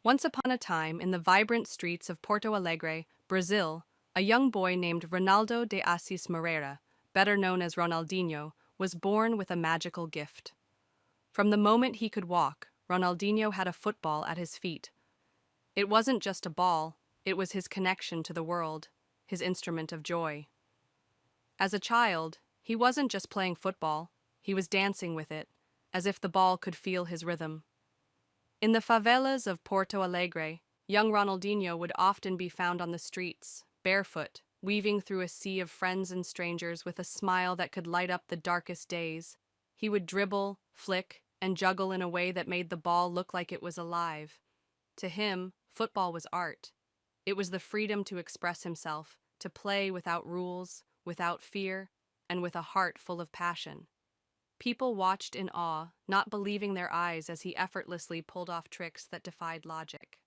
Once upon a time, in the vibrant streets of Porto Alegre, Brazil, a young boy named Ronaldo de Assis Moreira, better known as Ronaldinho, was born with a magical gift. From the moment he could walk, Ronaldinho had a football at his feet. It wasn't just a ball, it was his connection to the world, his instrument of joy. As a child, he wasn't just playing football, he was dancing with it, as if the ball could feel his rhythm. In the favelas of Porto Alegre, young Ronaldinho would often be found on the streets, barefoot, weaving through a sea of friends and strangers with a smile that could light up the darkest days. He would dribble, flick, and juggle in a way that made the ball look like it was alive. To him, football was art. It was the freedom to express himself, to play without rules, without fear, and with a heart full of passion. People watched in awe, not believing their eyes as he effortlessly pulled off tricks that defied logic.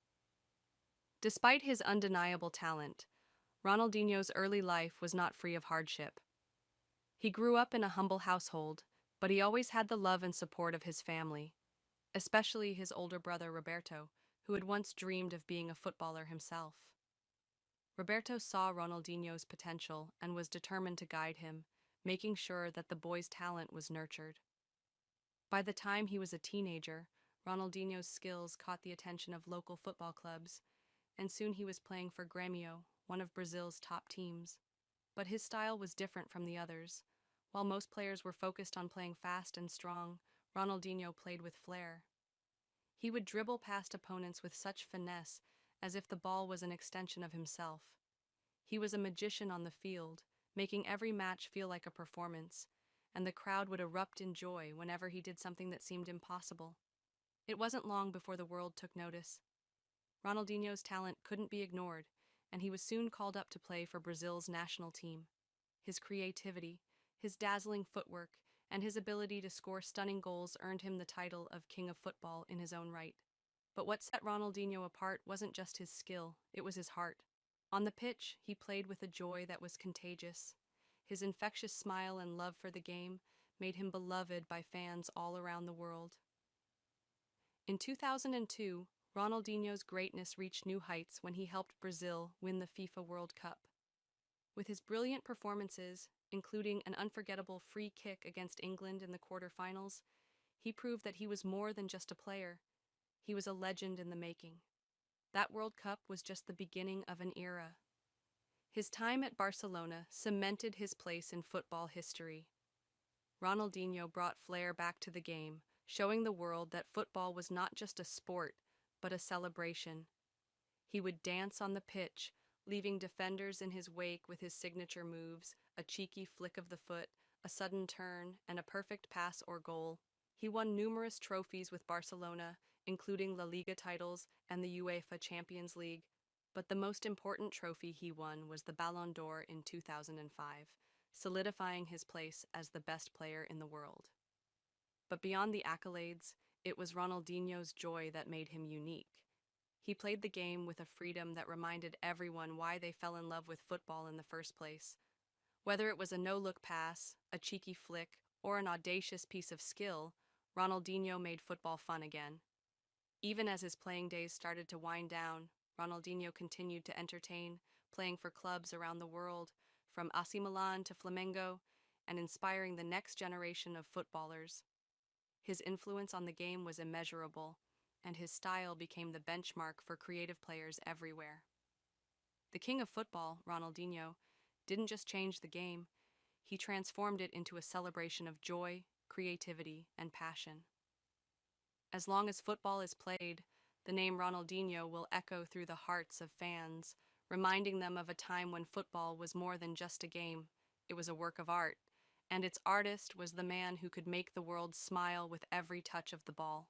Despite his undeniable talent, Ronaldinho's early life was not free of hardship. He grew up in a humble household, but he always had the love and support of his family, especially his older brother Roberto, who had once dreamed of being a footballer himself. Roberto saw Ronaldinho's potential and was determined to guide him, making sure that the boy's talent was nurtured. By the time he was a teenager, Ronaldinho's skills caught the attention of local football clubs, and soon he was playing for Grêmio, one of Brazil's top teams. But his style was different from the others. While most players were focused on playing fast and strong, Ronaldinho played with flair. He would dribble past opponents with such finesse, as if the ball was an extension of himself. He was a magician on the field, making every match feel like a performance, and the crowd would erupt in joy whenever he did something that seemed impossible. It wasn't long before the world took notice. Ronaldinho's talent couldn't be ignored, and he was soon called up to play for Brazil's national team. His creativity, his dazzling footwork, and his ability to score stunning goals earned him the title of King of Football in his own right. But what set Ronaldinho apart wasn't just his skill, it was his heart. On the pitch, he played with a joy that was contagious. His infectious smile and love for the game made him beloved by fans all around the world. In 2002, Ronaldinho's greatness reached new heights when he helped Brazil win the FIFA World Cup. With his brilliant performances, including an unforgettable free kick against England in the quarterfinals, he proved that he was more than just a player. He was a legend in the making. That World Cup was just the beginning of an era. His time at Barcelona cemented his place in football history. Ronaldinho brought flair back to the game, showing the world that football was not just a sport, but a celebration. He would dance on the pitch, leaving defenders in his wake with his signature moves, a cheeky flick of the foot, a sudden turn, and a perfect pass or goal. He won numerous trophies with Barcelona, including La Liga titles and the UEFA Champions League, but the most important trophy he won was the Ballon d'Or in 2005, solidifying his place as the best player in the world. But beyond the accolades, it was Ronaldinho's joy that made him unique. He played the game with a freedom that reminded everyone why they fell in love with football in the first place. Whether it was a no-look pass, a cheeky flick, or an audacious piece of skill, Ronaldinho made football fun again. Even as his playing days started to wind down, Ronaldinho continued to entertain, playing for clubs around the world, from AC Milan to Flamengo, and inspiring the next generation of footballers. His influence on the game was immeasurable, and his style became the benchmark for creative players everywhere. The king of football, Ronaldinho, didn't just change the game, he transformed it into a celebration of joy, creativity, and passion. As long as football is played, the name Ronaldinho will echo through the hearts of fans, reminding them of a time when football was more than just a game, it was a work of art, and its artist was the man who could make the world smile with every touch of the ball.